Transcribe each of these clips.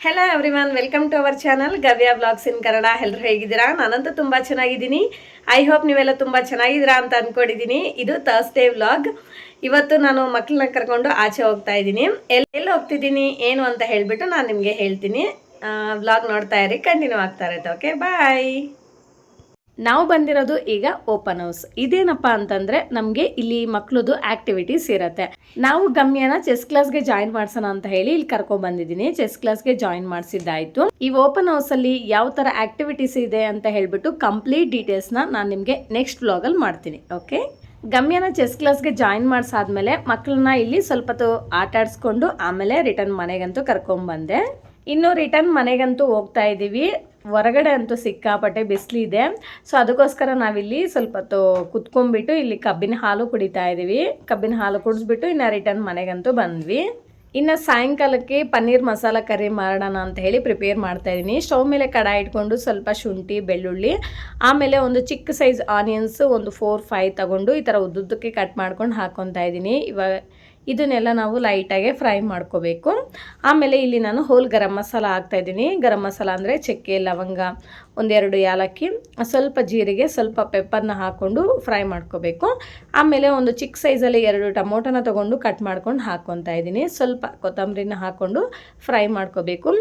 Hello everyone, welcome to our channel Gavya blogs in Kannada. ಎಲ್ಲರೂ ಹೇಗಿದ್ದೀರಾ? ನಾನಂತೂ ತುಂಬ ಚೆನ್ನಾಗಿದ್ದೀನಿ. ಐ ಹೋಪ್ ನೀವೆಲ್ಲ ತುಂಬ ಚೆನ್ನಾಗಿದ್ದೀರಾ ಅಂತ ಅಂದ್ಕೊಂಡಿದ್ದೀನಿ. ಇದು ಥರ್ಸ್ಡೇ ವ್ಲಾಗ್. ಇವತ್ತು ನಾನು ಮಕ್ಕಳನ್ನ ಕರ್ಕೊಂಡು ಆಚೆ ಹೋಗ್ತಾ ಇದ್ದೀನಿ. ಎಲ್ಲಿ ಹೋಗ್ತಿದ್ದೀನಿ ಏನು ಅಂತ ಹೇಳಿಬಿಟ್ಟು ನಾನು ನಿಮಗೆ ಹೇಳ್ತೀನಿ. ವ್ಲಾಗ್ ನೋಡ್ತಾ ಇರಿ, ಕಂಟಿನ್ಯೂ ಆಗ್ತಾ ಇರುತ್ತೆ. ಓಕೆ, ಬಾಯ್. ನಾವು ಬಂದಿರೋದು ಈಗ ಓಪನ್ ಹೌಸ್. ಇದೇನಪ್ಪ ಅಂತಂದರೆ ನಮಗೆ ಇಲ್ಲಿ ಮಕ್ಕಳದು ಆ್ಯಕ್ಟಿವಿಟೀಸ್ ಇರುತ್ತೆ. ನಾವು ಗಮ್ಯನ ಚೆಸ್ ಕ್ಲಾಸ್ಗೆ ಜಾಯಿನ್ ಮಾಡ್ಸೋಣ ಅಂತ ಹೇಳಿ ಇಲ್ಲಿ ಕರ್ಕೊಂಡು ಬಂದಿದ್ದೀನಿ. ಚೆಸ್ ಕ್ಲಾಸ್ಗೆ ಜಾಯಿನ್ ಮಾಡಿಸಿದ್ದಾಯಿತು. ಈ ಓಪನ್ ಹೌಸಲ್ಲಿ ಯಾವ ಥರ ಆ್ಯಕ್ಟಿವಿಟೀಸ್ ಇದೆ ಅಂತ ಹೇಳಿಬಿಟ್ಟು ಕಂಪ್ಲೀಟ್ ಡೀಟೇಲ್ಸ್ನ ನಾನು ನಿಮಗೆ ನೆಕ್ಸ್ಟ್ ವ್ಲಾಗಲ್ಲಿ ಮಾಡ್ತೀನಿ. ಓಕೆ, ಗಮ್ಯನ ಚೆಸ್ ಕ್ಲಾಸ್ಗೆ ಜಾಯಿನ್ ಮಾಡಿಸಾದ್ಮೇಲೆ ಮಕ್ಕಳನ್ನ ಇಲ್ಲಿ ಸ್ವಲ್ಪ ಹೊತ್ತು ಆಟ ಆಡಿಸ್ಕೊಂಡು ಆಮೇಲೆ ರಿಟರ್ನ್ ಮನೆಗಂತೂ ಕರ್ಕೊಂಡ್ಬಂದೆ. ಇನ್ನು ರಿಟರ್ನ್ ಮನೆಗಂತೂ ಹೋಗ್ತಾ ಇದ್ದೀವಿ. ಹೊರಗಡೆ ಅಂತೂ ಸಿಕ್ಕಾಪಟ್ಟೆ ಬಿಸಿಲಿದೆ. ಸೊ ಅದಕ್ಕೋಸ್ಕರ ನಾವಿಲ್ಲಿ ಸ್ವಲ್ಪ ಹೊತ್ತು ಕುತ್ಕೊಂಡ್ಬಿಟ್ಟು ಇಲ್ಲಿ ಕಬ್ಬಿನ ಹಾಲು ಕುಡಿತಾ ಇದ್ದೀವಿ. ಕಬ್ಬಿನ ಹಾಲು ಕುಡಿಸ್ಬಿಟ್ಟು ಇನ್ನು ರಿಟರ್ನ್ ಮನೆಗಂತೂ ಬಂದ್ವಿ. ಇನ್ನು ಸಾಯಂಕಾಲಕ್ಕೆ ಪನ್ನೀರ್ ಮಸಾಲ ಕರಿ ಮಾಡೋಣ ಅಂತ ಹೇಳಿ ಪ್ರಿಪೇರ್ ಮಾಡ್ತಾ ಇದ್ದೀನಿ. ಸ್ಟವ್ ಮೇಲೆ ಕಡಾಯಿ ಇಟ್ಕೊಂಡು ಸ್ವಲ್ಪ ಶುಂಠಿ, ಬೆಳ್ಳುಳ್ಳಿ, ಆಮೇಲೆ ಒಂದು ಚಿಕ್ಕ ಸೈಜ್ ಆನಿಯನ್ಸ್ ಒಂದು 4-5 ತಗೊಂಡು ಈ ಥರ ಉದ್ದುದ್ದಕ್ಕೆ ಕಟ್ ಮಾಡ್ಕೊಂಡು ಹಾಕ್ಕೊತಾ ಇದ್ದೀನಿ. ಇವಾಗ ಇದನ್ನೆಲ್ಲ ನಾವು ಲೈಟಾಗೆ ಫ್ರೈ ಮಾಡ್ಕೋಬೇಕು. ಆಮೇಲೆ ಇಲ್ಲಿ ನಾನು ಹೋಲ್ ಗರಂ ಮಸಾಲ ಹಾಕ್ತಾಯಿದ್ದೀನಿ. ಗರಂ ಮಸಾಲ ಅಂದರೆ ಚಕ್ಕೆ, ಲವಂಗ, ಒಂದೆರಡು ಏಲಕ್ಕಿ, ಸ್ವಲ್ಪ ಜೀರಿಗೆ, ಸ್ವಲ್ಪ ಪೆಪ್ಪರ್ನ ಹಾಕ್ಕೊಂಡು ಫ್ರೈ ಮಾಡ್ಕೋಬೇಕು. ಆಮೇಲೆ ಒಂದು ಚಿಕ್ಕ ಸೈಜಲ್ಲಿ 2 ಟೊಮೊಟೊನ ತೊಗೊಂಡು ಕಟ್ ಮಾಡ್ಕೊಂಡು ಹಾಕ್ಕೊತಾ ಇದ್ದೀನಿ. ಸ್ವಲ್ಪ ಕೊತ್ತಂಬರಿನ ಹಾಕ್ಕೊಂಡು ಫ್ರೈ ಮಾಡ್ಕೋಬೇಕು.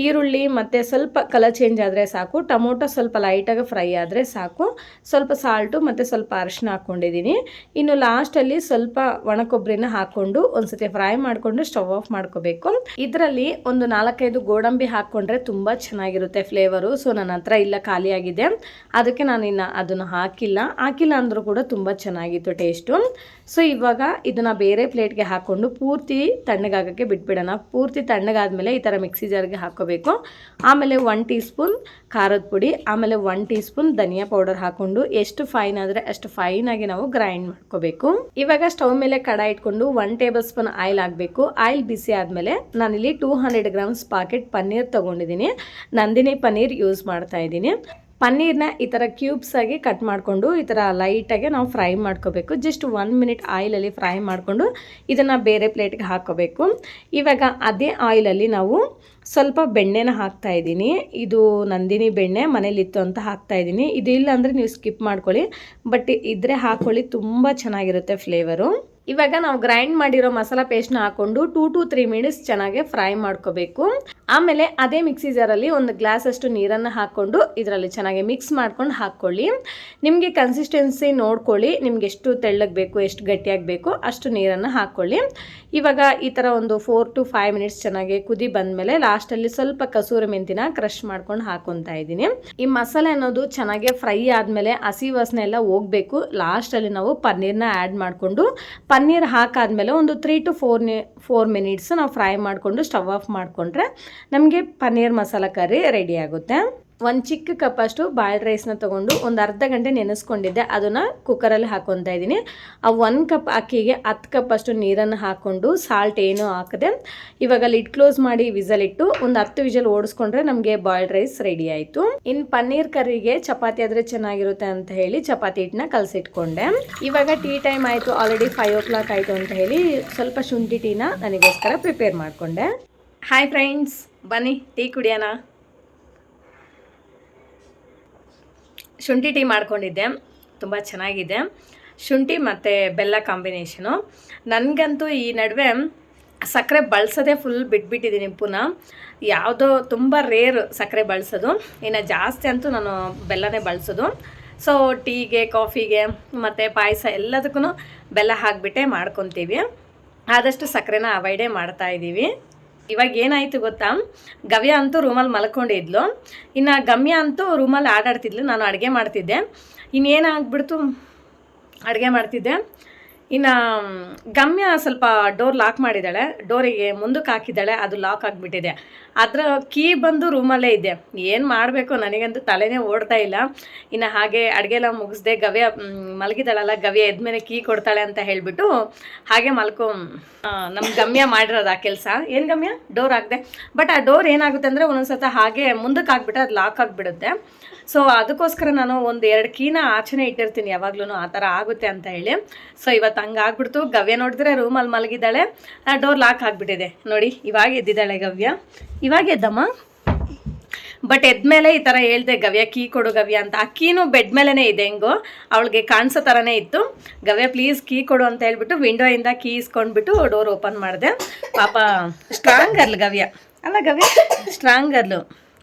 ಈರುಳ್ಳಿ ಮತ್ತು ಸ್ವಲ್ಪ ಕಲರ್ ಚೇಂಜ್ ಆದರೆ ಸಾಕು. ಟೊಮೊಟೊ ಸ್ವಲ್ಪ ಲೈಟಾಗಿ ಫ್ರೈ ಆದರೆ ಸಾಕು. ಸ್ವಲ್ಪ ಸಾಲ್ಟು ಮತ್ತು ಸ್ವಲ್ಪ ಅರಿಶಿನ ಹಾಕ್ಕೊಂಡಿದ್ದೀನಿ. ಇನ್ನು ಲಾಸ್ಟಲ್ಲಿ ಸ್ವಲ್ಪ ಒಣ ಕೊಬ್ಬರಿನ ಹಾಕ್ಕೊಂಡು ಒಂದ್ಸತಿ ಫ್ರೈ ಮಾಡಿಕೊಂಡು ಸ್ಟವ್ ಆಫ್ ಮಾಡ್ಕೋಬೇಕು. ಇದರಲ್ಲಿ ಒಂದು 4-5 ಗೋಡಂಬಿ ಹಾಕ್ಕೊಂಡ್ರೆ ತುಂಬ ಚೆನ್ನಾಗಿರುತ್ತೆ ಫ್ಲೇವರು. ಸೊ ನನ್ನ ಹತ್ರ ಇಲ್ಲ, ಖಾಲಿಯಾಗಿದೆ, ಅದಕ್ಕೆ ನಾನು ಇನ್ನು ಅದನ್ನು ಹಾಕಿಲ್ಲ ಅಂದರೂ ಕೂಡ ತುಂಬ ಚೆನ್ನಾಗಿತ್ತು ಟೇಸ್ಟು. ಸೊ ಇವಾಗ ಇದನ್ನು ಬೇರೆ ಪ್ಲೇಟ್ಗೆ ಹಾಕ್ಕೊಂಡು ಪೂರ್ತಿ ತಣ್ಣಗಾಗೋಕ್ಕೆ ಬಿಟ್ಬಿಡೋಣ. ಪೂರ್ತಿ ತಣ್ಣಗಾದ್ಮೇಲೆ ಈ ಥರ ಮಿಕ್ಸಿ ಜಾರ್ಗೆ ಹಾಕ್ಕೋಬೇಕು. ಆಮೇಲೆ 1 ಟೀ ಸ್ಪೂನ್ ಖಾರದ ಪುಡಿ, ಆಮೇಲೆ 1 ಟೀ ಸ್ಪೂನ್ ಧನಿಯಾ ಪೌಡರ್ ಹಾಕ್ಕೊಂಡು ಎಷ್ಟು ಫೈನ್ ಆದರೆ ಅಷ್ಟು ಫೈನಾಗಿ ನಾವು ಗ್ರೈಂಡ್ ಮಾಡ್ಕೋಬೇಕು. ಇವಾಗ ಸ್ಟವ್ ಮೇಲೆ ಕಡಾಯಿ ಇಟ್ಕೊಂಡು 1 ಟೇಬಲ್ ಸ್ಪೂನ್ ಆಯಿಲ್ ಹಾಕಬೇಕು. ಆಯಿಲ್ ಬಿಸಿ ಆದಮೇಲೆ ನಾನಿಲ್ಲಿ 200 ಗ್ರಾಮ್ಸ್ ಪಾಕೆಟ್ ಪನ್ನೀರ್ ತೊಗೊಂಡಿದ್ದೀನಿ. ನಂದಿನಿ ಪನ್ನೀರ್ ಯೂಸ್ ಮಾಡ್ತಾ ಇದ್ದೀನಿ. ಪನ್ನೀರ್ನ ಈ ಥರ ಕ್ಯೂಬ್ಸ್ ಆಗಿ ಕಟ್ ಮಾಡಿಕೊಂಡು ಈ ಥರ ಲೈಟಾಗಿ ನಾವು ಫ್ರೈ ಮಾಡ್ಕೋಬೇಕು. ಜಸ್ಟ್ 1 ಮಿನಿಟ್ ಆಯಿಲಲ್ಲಿ ಫ್ರೈ ಮಾಡಿಕೊಂಡು ಇದನ್ನು ಬೇರೆ ಪ್ಲೇಟ್ಗೆ ಹಾಕ್ಕೋಬೇಕು. ಇವಾಗ ಅದೇ ಆಯಿಲಲ್ಲಿ ನಾವು ಸ್ವಲ್ಪ ಬೆಣ್ಣೆನ ಹಾಕ್ತಾಯಿದ್ದೀನಿ. ಇದು ನಂದಿನಿ ಬೆಣ್ಣೆ ಮನೇಲಿತ್ತು ಅಂತ ಹಾಕ್ತಾಯಿದ್ದೀನಿ. ಇದು ಇಲ್ಲ ಅಂದರೆ ನೀವು ಸ್ಕಿಪ್ ಮಾಡ್ಕೊಳ್ಳಿ, ಬಟ್ ಇದ್ರೆ ಹಾಕ್ಕೊಳ್ಳಿ, ತುಂಬ ಚೆನ್ನಾಗಿರುತ್ತೆ ಫ್ಲೇವರು. ಇವಾಗ ನಾವು ಗ್ರೈಂಡ್ ಮಾಡಿರೋ ಮಸಾಲ ಪೇಸ್ಟ್ನ ಹಾಕ್ಕೊಂಡು 2 to 3 ಮಿನಿಟ್ಸ್ ಚೆನ್ನಾಗಿ ಫ್ರೈ ಮಾಡ್ಕೋಬೇಕು. ಆಮೇಲೆ ಅದೇ ಮಿಕ್ಸಿ ಜಾರಲ್ಲಿ 1 ಗ್ಲಾಸ್ ಅಷ್ಟು ನೀರನ್ನು ಹಾಕ್ಕೊಂಡು ಇದರಲ್ಲಿ ಚೆನ್ನಾಗಿ ಮಿಕ್ಸ್ ಮಾಡ್ಕೊಂಡು ಹಾಕ್ಕೊಳ್ಳಿ. ನಿಮಗೆ ಕನ್ಸಿಸ್ಟೆನ್ಸಿ ನೋಡ್ಕೊಳ್ಳಿ, ನಿಮ್ಗೆ ಎಷ್ಟು ತೆಳ್ಳಗೆ ಬೇಕು, ಎಷ್ಟು ಗಟ್ಟಿಯಾಗಿ ಬೇಕು ಅಷ್ಟು ನೀರನ್ನು ಹಾಕ್ಕೊಳ್ಳಿ. ಇವಾಗ ಈ ಥರ ಒಂದು 4 to 5 ಮಿನಿಟ್ಸ್ ಚೆನ್ನಾಗಿ ಕುದಿ ಬಂದಮೇಲೆ ಲಾಸ್ಟಲ್ಲಿ ಸ್ವಲ್ಪ ಕಸೂರಿ ಮೆಂತಿನ ಕ್ರಷ್ ಮಾಡ್ಕೊಂಡು ಹಾಕ್ಕೊತಾ ಇದ್ದೀನಿ. ಈ ಮಸಾಲೆ ಅನ್ನೋದು ಚೆನ್ನಾಗಿ ಫ್ರೈ ಆದಮೇಲೆ ಹಸಿ ವಾಸನೆ ಎಲ್ಲ ಹೋಗಬೇಕು. ಲಾಸ್ಟಲ್ಲಿ ನಾವು ಪನ್ನೀರ್ನ ಆ್ಯಡ್ ಮಾಡಿಕೊಂಡು ಪನ್ನೀರ್ ಹಾಕಾದ್ಮೇಲೆ ಒಂದು 3 to 4 ಮಿನಿಟ್ಸ್ ನಾವು ಫ್ರೈ ಮಾಡಿಕೊಂಡು ಸ್ಟವ್ ಆಫ್ ಮಾಡಿಕೊಂಡ್ರೆ ನಮಗೆ ಪನ್ನೀರ್ ಮಸಾಲ ಕರಿ ರೆಡಿ ಆಗುತ್ತೆ. 1 ಚಿಕ್ಕ ಕಪ್ಪಷ್ಟು ಬಾಯ್ಲ್ಡ್ ರೈಸ್ನ ತೊಗೊಂಡು ಒಂದು ಅರ್ಧ ಗಂಟೆ ನೆನೆಸ್ಕೊಂಡಿದ್ದೆ, ಅದನ್ನು ಕುಕ್ಕರಲ್ಲಿ ಹಾಕ್ಕೊತಾ ಇದ್ದೀನಿ. ಆ 1 ಕಪ್ ಅಕ್ಕಿಗೆ 10 ಕಪ್ಪಷ್ಟು ನೀರನ್ನು ಹಾಕ್ಕೊಂಡು ಸಾಲ್ಟ್ ಏನೂ ಹಾಕದೆ ಇವಾಗ ಲಿಡ್ ಕ್ಲೋಸ್ ಮಾಡಿ ವಿಸಲಿಟ್ಟು ಒಂದು 10 ವಿಜಲ್ ಓಡಿಸ್ಕೊಂಡ್ರೆ ನಮಗೆ ಬಾಯ್ಲ್ಡ್ ರೈಸ್ ರೆಡಿ ಆಯಿತು. ಇನ್ನು ಪನ್ನೀರ್ ಕರಿಗೆ ಚಪಾತಿ ಆದರೆ ಚೆನ್ನಾಗಿರುತ್ತೆ ಅಂತ ಹೇಳಿ ಚಪಾತಿ ಹಿಟ್ಟನ್ನ ಕಲಸಿಟ್ಕೊಂಡೆ. ಇವಾಗ ಟೀ ಟೈಮ್ ಆಯಿತು, ಆಲ್ರೆಡಿ 5 o'clock ಆಯಿತು ಅಂತ ಹೇಳಿ ಸ್ವಲ್ಪ ಶುಂಠಿ ಟೀನ ನನಗೋಸ್ಕರ ಪ್ರಿಪೇರ್ ಮಾಡಿಕೊಂಡೆ. ಹಾಯ್ ಫ್ರೆಂಡ್ಸ್, ಬನ್ನಿ ಟೀ ಕುಡಿಯೋಣ. ಶುಂಠಿ ಟೀ ಮಾಡ್ಕೊಂಡಿದ್ದೆ, ತುಂಬ ಚೆನ್ನಾಗಿದೆ. ಶುಂಠಿ ಮತ್ತು ಬೆಲ್ಲ ಕಾಂಬಿನೇಷನು. ನನಗಂತೂ ಈ ನಡುವೆ ಸಕ್ಕರೆ ಬಳಸೋದೇ ಫುಲ್ ಬಿಟ್ಬಿಟ್ಟಿದ್ದೀನಿ. ಪುನಃ ಯಾವುದೋ ತುಂಬ ರೇರ್ ಸಕ್ಕರೆ ಬಳಸೋದು, ಇನ್ನು ಜಾಸ್ತಿ ಅಂತೂ ನಾನು ಬೆಲ್ಲನೇ ಬಳಸೋದು. ಸೊ ಟೀಗೆ, ಕಾಫಿಗೆ ಮತ್ತು ಪಾಯಸ ಎಲ್ಲದಕ್ಕೂ ಬೆಲ್ಲ ಹಾಕಿಬಿಟ್ಟೆ ಮಾಡ್ಕೊತೀವಿ. ಆದಷ್ಟು ಸಕ್ಕರೆನ ಅವಾಯ್ಡೇ ಮಾಡ್ತಾಯಿದ್ದೀವಿ. ಇವಾಗ ಏನಾಯಿತು ಗೊತ್ತಾ, ಗವ್ಯ ಅಂತೂ ರೂಮಲ್ಲಿ ಮಲ್ಕೊಂಡಿದ್ಲು, ಇನ್ನು ಗಮ್ಯ ಅಂತೂ ರೂಮಲ್ಲಿ ಆಟಾಡ್ತಿದ್ಲು. ನಾನು ಅಡುಗೆ ಮಾಡ್ತಿದ್ದೆ. ಇನ್ನೇನಾಗ್ಬಿಡ್ತು, ಅಡುಗೆ ಮಾಡ್ತಿದ್ದೆ. ಇನ್ನು ಗಮ್ಯ ಸ್ವಲ್ಪ ಡೋರ್ ಲಾಕ್ ಮಾಡಿದ್ದಾಳೆ, ಡೋರಿಗೆ ಮುಂದಕ್ಕೆ ಹಾಕಿದ್ದಾಳೆ, ಅದು ಲಾಕ್ ಆಗಿಬಿಟ್ಟಿದೆ. ಅದರ ಕೀ ಬಂದು ರೂಮಲ್ಲೇ ಇದೆ. ಏನು ಮಾಡಬೇಕು ನನಗಂತೂ ತಲೆನೇ ಓಡ್ತಾ ಇಲ್ಲ. ಇನ್ನು ಹಾಗೆ ಅಡುಗೆ ಎಲ್ಲ ಮುಗಿಸ್ದೆ. ಗವ್ಯ ಮಲಗಿದ್ದಾಳಲ್ಲ, ಗವ್ಯ ಎದ್ಮೇಲೆ ಕೀ ಕೊಡ್ತಾಳೆ ಅಂತ ಹೇಳಿಬಿಟ್ಟು ಹಾಗೆ ನಮ್ಮ ಗಮ್ಯ ಮಾಡಿರೋದು ಆ ಕೆಲಸ. ಏನು ಗಮ್ಯ ಡೋರ್ ಹಾಕಿದೆ, ಬಟ್ ಆ ಡೋರ್ ಏನಾಗುತ್ತೆ ಅಂದರೆ ಒಂದೊಂದ್ಸತ ಹಾಗೆ ಮುಂದಕ್ಕೆ ಹಾಕ್ಬಿಟ್ರೆ ಅದು ಲಾಕ್ ಆಗಿಬಿಡುತ್ತೆ. ಸೊ ಅದಕ್ಕೋಸ್ಕರ ನಾನು 1-2 ಕೀನ ಆಚೆನೇ ಇಟ್ಟಿರ್ತೀನಿ ಯಾವಾಗ್ಲೂ, ಆ ಥರ ಆಗುತ್ತೆ ಅಂತ ಹೇಳಿ. ಸೊ ಇವತ್ತು ಇವತ್ತು ಹಂಗೆ ಆಗ್ಬಿಡ್ತು. ಗವ್ಯ ನೋಡಿದ್ರೆ ರೂಮಲ್ಲಿ ಮಲಗಿದ್ದಾಳೆ, ಡೋರ್ ಲಾಕ್ ಆಗಿಬಿಟ್ಟಿದೆ ನೋಡಿ. ಇವಾಗ ಎದ್ದಿದ್ದಾಳೆ ಗವ್ಯ, ಇವಾಗ ಎದ್ದಮ್ಮ. ಬಟ್ ಎದ್ಮೇಲೆ ಈ ಥರ ಹೇಳ್ದೆ, ಗವ್ಯ ಕೀ ಕೊಡು ಗವ್ಯ ಅಂತ. ಆ ಕೀನು ಬೆಡ್ ಮೇಲೇ ಇದೆ, ಹೆಂಗೋ ಅವಳಿಗೆ ಕಾಣಿಸೋ ಥರನೇ ಇತ್ತು. ಗವ್ಯ ಪ್ಲೀಸ್ ಕೀ ಕೊಡು ಅಂತ ಹೇಳ್ಬಿಟ್ಟು ವಿಂಡೋಯಿಂದ ಕೀ ಇಸ್ಕೊಂಡ್ಬಿಟ್ಟು ಡೋರ್ ಓಪನ್ ಮಾಡಿದೆ. ಪಾಪ ಸ್ಟ್ರಾಂಗ್ ಗರ್ಲ್ ಗವ್ಯ, ಅಲ್ಲ ಗವ್ಯ ಸ್ಟ್ರಾಂಗ್ ಗರ್ಲು.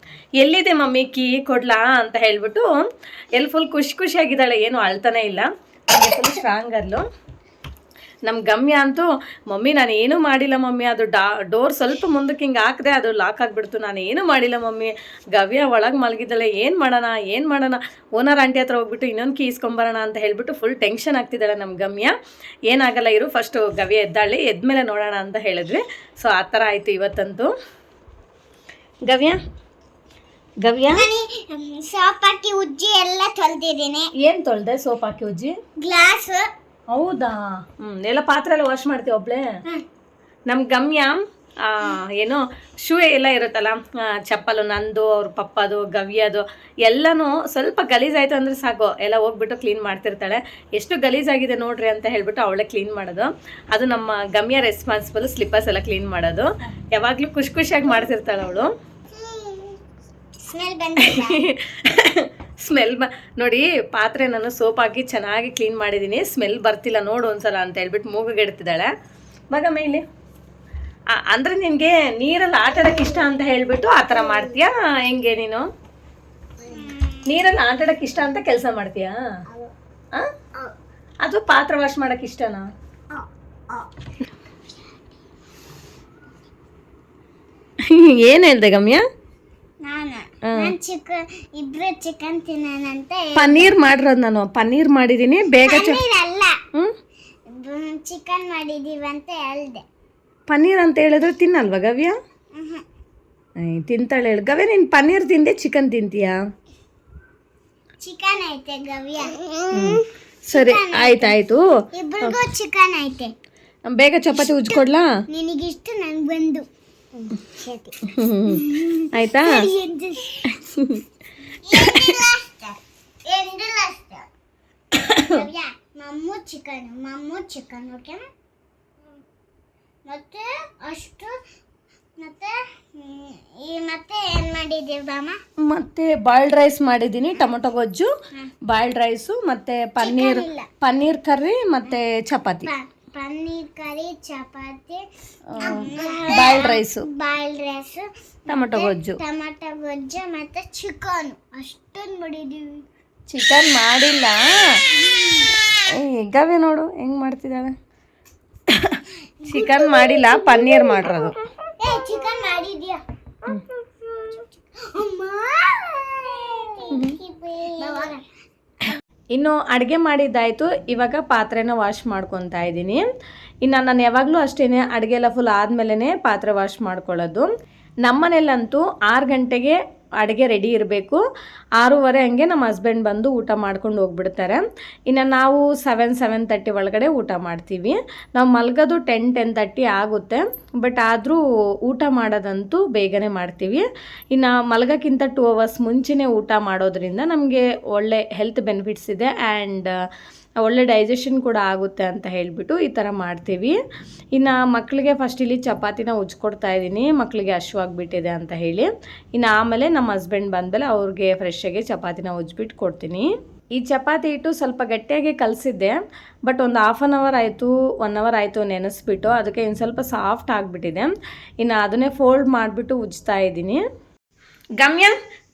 ಎಲ್ಲಿದೆ ಮಮ್ಮಿ ಕೀ ಕೊಡ್ಲಾ ಅಂತ ಹೇಳ್ಬಿಟ್ಟು ಎಲ್ಲಿ ಫುಲ್ ಖುಷಿಯಾಗಿದ್ದಾಳೆ, ಏನು ಅಳ್ತಾನೆ ಇಲ್ಲ. Full strong ಗರ್ಲು. ನಮ್ಮ ಗಮ್ಯ ಅಂತೂ ಮಮ್ಮಿ ನಾನು ಏನೂ ಮಾಡಿಲ್ಲ ಮಮ್ಮಿ, ಅದು ಡೋರ್ ಸ್ವಲ್ಪ ಮುಂದಕ್ಕೆ ಹಿಂಗೆ ಹಾಕಿದೆ, ಅದು ಲಾಕ್ ಆಗಿಬಿಡ್ತು, ನಾನು ಏನೂ ಮಾಡಿಲ್ಲ ಮಮ್ಮಿ, ಗವ್ಯ ಒಳಗೆ ಮಲಗಿದ್ದಾಳೆ, ಏನು ಮಾಡೋಣ ಓನರ್ ಆಂಟಿ ಹತ್ರ ಹೋಗ್ಬಿಟ್ಟು ಇನ್ನೊಂದು ಕೀ ಇಸ್ಕೊಂಬರೋಣ ಅಂತ ಹೇಳ್ಬಿಟ್ಟು ಫುಲ್ ಟೆನ್ಷನ್ ಆಗ್ತಿದ್ದಾಳೆ ನಮ್ಮ ಗಮ್ಯ. ಏನಾಗಲ್ಲ ಇರು, ಫಸ್ಟು ಗವ್ಯ ಎದ್ದಾಳೆ, ಎದ್ಮೇಲೆ ನೋಡೋಣ ಅಂತ ಹೇಳಿದ್ವಿ. ಸೊ ಆ ಥರ ಆಯಿತು ಇವತ್ತಂತೂ. ಗವ್ಯ ಸೋಪ್ ಹಾಕಿ ಉಜ್ಜಿ ಎಲ್ಲ ತೊಳೆದಿದ್ದೀನಿ. ಏನು ತೊಳ್ದೆ ಸೋಪ್ ಹಾಕಿ ಉಜ್ಜಿ? ಗ್ಲಾಸ್. ಹೌದಾ? ಎಲ್ಲ ಪಾತ್ರೆ ಎಲ್ಲ ವಾಶ್ ಮಾಡ್ತೀವಿ ಒಬ್ಳೆ. ನಮ್ಮ ಗಮ್ಯ ಏನೋ ಶೂ ಎಲ್ಲ ಇರುತ್ತಲ್ಲ, ಚಪ್ಪಲು ನಂದು, ಅವ್ರ ಪಪ್ಪದು, ಗವ್ಯದು ಎಲ್ಲನೂ ಸ್ವಲ್ಪ ಗಲೀಜಾಯಿತು ಅಂದರೆ ಸಾಕು, ಎಲ್ಲ ಹೋಗ್ಬಿಟ್ಟು ಕ್ಲೀನ್ ಮಾಡ್ತಿರ್ತಾಳೆ. ಎಷ್ಟು ಗಲೀಜಾಗಿದೆ ನೋಡ್ರಿ ಅಂತ ಹೇಳ್ಬಿಟ್ಟು ಅವಳೇ ಕ್ಲೀನ್ ಮಾಡೋದು. ಅದು ನಮ್ಮ ಗಮ್ಯ ರೆಸ್ಪಾನ್ಸಿಬಲ್, ಸ್ಲಿಪ್ಪರ್ಸ್ ಎಲ್ಲ ಕ್ಲೀನ್ ಮಾಡೋದು. ಯಾವಾಗಲೂ ಖುಷಿಯಾಗಿ ಮಾಡ್ತಿರ್ತಾಳೆ ಅವಳು. ಸ್ಮೆಲ್ ನೋಡಿ, ಪಾತ್ರೆ ನಾನು ಸೋಪ್ ಹಾಕಿ ಚೆನ್ನಾಗಿ ಕ್ಲೀನ್ ಮಾಡಿದ್ದೀನಿ, ಸ್ಮೆಲ್ ಬರ್ತಿಲ್ಲ ನೋಡು ಒಂದ್ಸಲ ಅಂತ ಹೇಳ್ಬಿಟ್ಟು ಮೂಗಿಗೆಡ್ತಿದ್ದಾಳೆ. ಮಗ ಮೇಲೆ ಅಂದರೆ ನಿನಗೆ ನೀರಲ್ಲಿ ಆಟ ಆಡೋಕ್ಕೆ ಇಷ್ಟ ಅಂತ ಹೇಳ್ಬಿಟ್ಟು ಆ ಥರ ಮಾಡ್ತೀಯಾ ಹೆಂಗೆ? ನೀನು ನೀರಲ್ಲಿ ಆಟ ಆಡೋಕ್ಕೆ ಇಷ್ಟ ಅಂತ ಕೆಲಸ ಮಾಡ್ತೀಯಾ? ಅದು ಪಾತ್ರೆ ವಾಶ್ ಮಾಡೋಕ್ಕೆ ಇಷ್ಟನಾ? ಏನು ಹೇಳ್ದೆ ಗಮ್ಯ? ಇಬ್ರು ಚಿಕನ್ ತಿನ್ನೋಣಂತ ಪನ್ನೀರ್ ಮಾಡಿರೋದು, ನಾನು ಪನ್ನೀರ್ ಮಾಡಿದ್ದೀನಿ. ಬೇಗ ಚಿಕನ್ ಮಾಡಿದೀವಿ ಅಂತ ಹೇಳ್ದೆ. ಪನ್ನೀರ್ ಅಂತ ಹೇಳಿದ್ರೆ ತಿನ್ನಲ್ವಾ ಗವ್ಯ? ತಿಂತಾಳೆ ಹೇಳು ಗವ್ಯ. ನೀನು ಪನ್ನೀರ್ ತಿಂದೆ, ಚಿಕನ್ ತಿಂತೀಯಾ? ಚಿಕನ್ ಐತೆ ಗವ್ಯ. ಸರಿ ಆಯ್ತಾಯ್ತು, ಇಬ್ರಿಗೂ ಚಿಕನ್ ಐತೆ. ಬೇಗ ಚಪಾತಿ ಉಜ್ಕೊಡ್ಲಾ? ನಿನಗಿಷ್ಟು ನನ್ಗೊಂದು ಆಯ್ತಾ? ಮಮ್ಮು ಚಿಕನ್ ಓಕೆ. ಮತ್ತೆ ಅಷ್ಟು ಮತ್ತೆ ಏನ್ ಮಾಡಿದ್ದೀವಿ ಬಾಮ? ಮತ್ತೆ ಬಾಯ್ಲ್ಡ್ ರೈಸ್ ಮಾಡಿದ್ದೀನಿ, ಟೊಮೊಟೊ ಗೊಜ್ಜು, ಬಾಯ್ಲ್ಡ್ ರೈಸು, ಮತ್ತೆ ಪನ್ನೀರ್ ಕರ್ರಿ, ಮತ್ತೆ chapati. Paneer curry, chapati, boiled rice, tomato ಗೊಜ್ಜು ಮತ್ತೆ ಚಿಕನ್. ಅಷ್ಟೊಂದು ಮಾಡಿದೀವಿ. ಚಿಕನ್ ಮಾಡಿಲ್ಲ. ಗವ್ಯ ನೋಡು ಹೆಂಗ್ ಮಾಡ್ತಿದ್ದಾಳೆ. ಚಿಕನ್ ಮಾಡಿಲ್ಲ, ಪನ್ನೀರ್ ಮಾಡಿರೋದು. ಚಿಕನ್ ಮಾಡಿದ್ಯಾ? ಇನ್ನು ಅಡುಗೆ ಮಾಡಿದ್ದಾಯಿತು. ಇವಾಗ ಪಾತ್ರೆನ ವಾಶ್ ಮಾಡ್ಕೊತಾ ಇದ್ದೀನಿ. ಇನ್ನು ನಾನು ಯಾವಾಗಲೂ ಅಷ್ಟೇ, ಅಡುಗೆ ಎಲ್ಲ ಫುಲ್ ಆದಮೇಲೆ ಪಾತ್ರೆ ವಾಶ್ ಮಾಡ್ಕೊಳ್ಳೋದು. ನಮ್ಮನೇಲಂತೂ 6 ಗಂಟೆಗೆ ಅಡುಗೆ ರೆಡಿ ಇರಬೇಕು. 6:30 ಹಂಗೆ ನಮ್ಮ ಹಸ್ಬೆಂಡ್ ಬಂದು ಊಟ ಮಾಡ್ಕೊಂಡು ಹೋಗ್ಬಿಡ್ತಾರೆ. ಇನ್ನು ನಾವು 7-7:30 ಒಳಗಡೆ ಊಟ ಮಾಡ್ತೀವಿ. ನಾವು ಮಲಗೋದು 10-10:30 ಆಗುತ್ತೆ. ಬಟ್ ಆದರೂ ಊಟ ಮಾಡೋದಂತೂ ಬೇಗನೆ ಮಾಡ್ತೀವಿ. ಇನ್ನು ಮಲಗೋಕ್ಕಿಂತ 2 ಅವರ್ಸ್ ಮುಂಚೆನೇ ಊಟ ಮಾಡೋದ್ರಿಂದ ನಮಗೆ ಒಳ್ಳೆ ಹೆಲ್ತ್ ಬೆನಿಫಿಟ್ಸ್ ಇದೆ ಆ್ಯಂಡ್ ಒಳ್ಳೆ ಡೈಜೆಷನ್ ಕೂಡ ಆಗುತ್ತೆ ಅಂತ ಹೇಳಿಬಿಟ್ಟು ಈ ಥರ ಮಾಡ್ತೀವಿ. ಇನ್ನು ಮಕ್ಕಳಿಗೆ ಫಸ್ಟ್ ಇಲ್ಲಿ ಚಪಾತಿನ ಉಜ್ಕೊಡ್ತಾ ಇದ್ದೀನಿ, ಮಕ್ಕಳಿಗೆ ಹಶ್ವಾಗಿಬಿಟ್ಟಿದೆ ಅಂತ ಹೇಳಿ. ಇನ್ನು ಆಮೇಲೆ ನಮ್ಮ ಹಸ್ಬೆಂಡ್ ಬಂದಮೇಲೆ ಅವ್ರಿಗೆ ಫ್ರೆಶ್ಶಾಗಿ ಚಪಾತಿನ ಉಜ್ಬಿಟ್ಟು ಕೊಡ್ತೀನಿ. ಈ ಚಪಾತಿ ಹಿಟ್ಟು ಸ್ವಲ್ಪ ಗಟ್ಟಿಯಾಗಿ ಕಲಸಿದ್ದೆ, ಬಟ್ ಒಂದು 1/2 ಅವರ್ ಆಯಿತು, 1 ಅವರ್ ಆಯಿತು ನೆನೆಸ್ಬಿಟ್ಟು, ಅದಕ್ಕೆ ಇನ್ನು ಸ್ವಲ್ಪ ಸಾಫ್ಟ್ ಆಗಿಬಿಟ್ಟಿದೆ. ಇನ್ನು ಅದನ್ನೇ ಫೋಲ್ಡ್ ಮಾಡಿಬಿಟ್ಟು ಉಜ್ತಾ ಇದ್ದೀನಿ. ಗಮ್ಯ,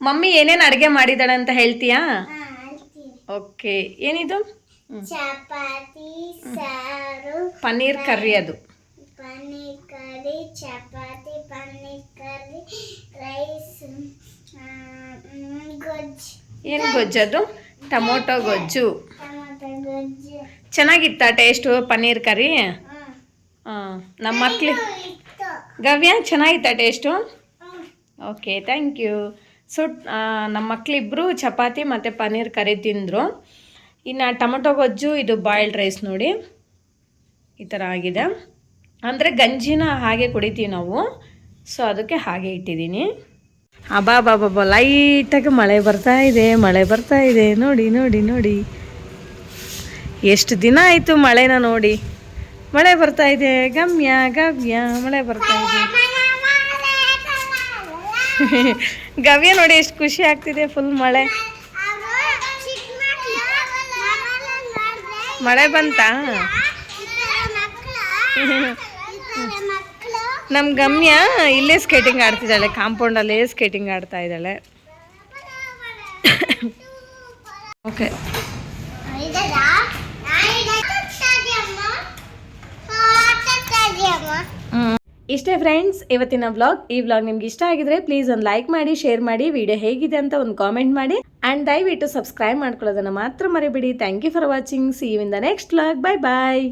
ಮಮ್ಮಿ ಏನೇನು ಅಡುಗೆ ಮಾಡಿದ್ದಾಳೆ ಅಂತ ಹೇಳ್ತೀಯಾ? ಓಕೆ, ಏನಿದು? ಚಪಾತಿ, ಸಾರು, ಪನ್ನೀರ್ ಕರ್ರಿ. ಅದು paneer curry, chapati, paneer curry, rice, ಗೊಜ್ಜು. ಏನು ಗೊಜ್ಜದು? ಟೊಮೊಟೊ ಗೊಜ್ಜು. ಚೆನ್ನಾಗಿತ್ತಾ ಟೇಸ್ಟು ಪನ್ನೀರ್ ಕರಿ? ನಮ್ಮ ಮಕ್ಳಿಗೆ ಗವ್ಯ ಚೆನ್ನಾಗಿತ್ತಾ taste? Okay, thank you. So ನಮ್ಮ ಮಕ್ಕಳಿಬ್ಬರು ಚಪಾತಿ ಮತ್ತು ಪನ್ನೀರ್ ಕರಿ ತಿಂದರು. ಇನ್ನು ಟೊಮೊಟೊ ಗೊಜ್ಜು, ಇದು ಬಾಯ್ಲ್ಡ್ ರೈಸ್ ನೋಡಿ ಈ ಥರ ಆಗಿದೆ. ಅಂದರೆ ಗಂಜಿನ ಹಾಗೆ ಕುಡಿತೀವಿ ನಾವು, ಸೊ ಅದಕ್ಕೆ ಹಾಗೆ ಇಟ್ಟಿದ್ದೀನಿ. ಅಬ್ಬಾ ಲೈಟಾಗಿ ಮಳೆ ಬರ್ತಾ ಇದೆ ನೋಡಿ ನೋಡಿ ನೋಡಿ ಎಷ್ಟು ದಿನ ಆಯಿತು ಮಳೆನ ನೋಡಿ. ಮಳೆ ಬರ್ತಾ ಇದೆ, ಗಮ್ಯ ಗವ್ಯ ಮಳೆ ಬರ್ತಾ ಇದೆ. ಗವ್ಯ ನೋಡಿ ಎಷ್ಟು ಖುಷಿ ಆಗ್ತಿದೆ, ಫುಲ್ ಮಳೆ. ಮಳೆ ಬಂತಾ? ನಮ್ಮ ಗಮ್ಯ ಇಲ್ಲೇ ಸ್ಕೇಟಿಂಗ್ ಆಡ್ತಿದ್ದಾಳೆ, ಕಾಂಪೌಂಡಲ್ಲೇ ಸ್ಕೇಟಿಂಗ್ ಆಡ್ತಾ ಇದ್ದಾಳೆ. ಓಕೆ, ಇಷ್ಟೇ ಫ್ರೆಂಡ್ಸ್ ಇವತ್ತಿನ ವ್ಲಾಗ್. ಈ ವ್ಲಾಗ್ ನಿಮ್ಗೆ ಇಷ್ಟ ಆಗಿದ್ರೆ ಪ್ಲೀಸ್ ಒಂದು ಲೈಕ್ ಮಾಡಿ, ಶೇರ್ ಮಾಡಿ, ವಿಡಿಯೋ ಹೇಗಿದೆ ಅಂತ ಒಂದು ಕಾಮೆಂಟ್ ಮಾಡಿ, ಆ್ಯಂಡ್ ದಯವಿಟ್ಟು ಸಬ್ಸ್ಕ್ರೈಬ್ ಮಾಡ್ಕೊಳ್ಳೋದನ್ನು ಮಾತ್ರ ಮರಿಬೇಡಿ. Thank you for watching. See you in the next vlog. Bye bye.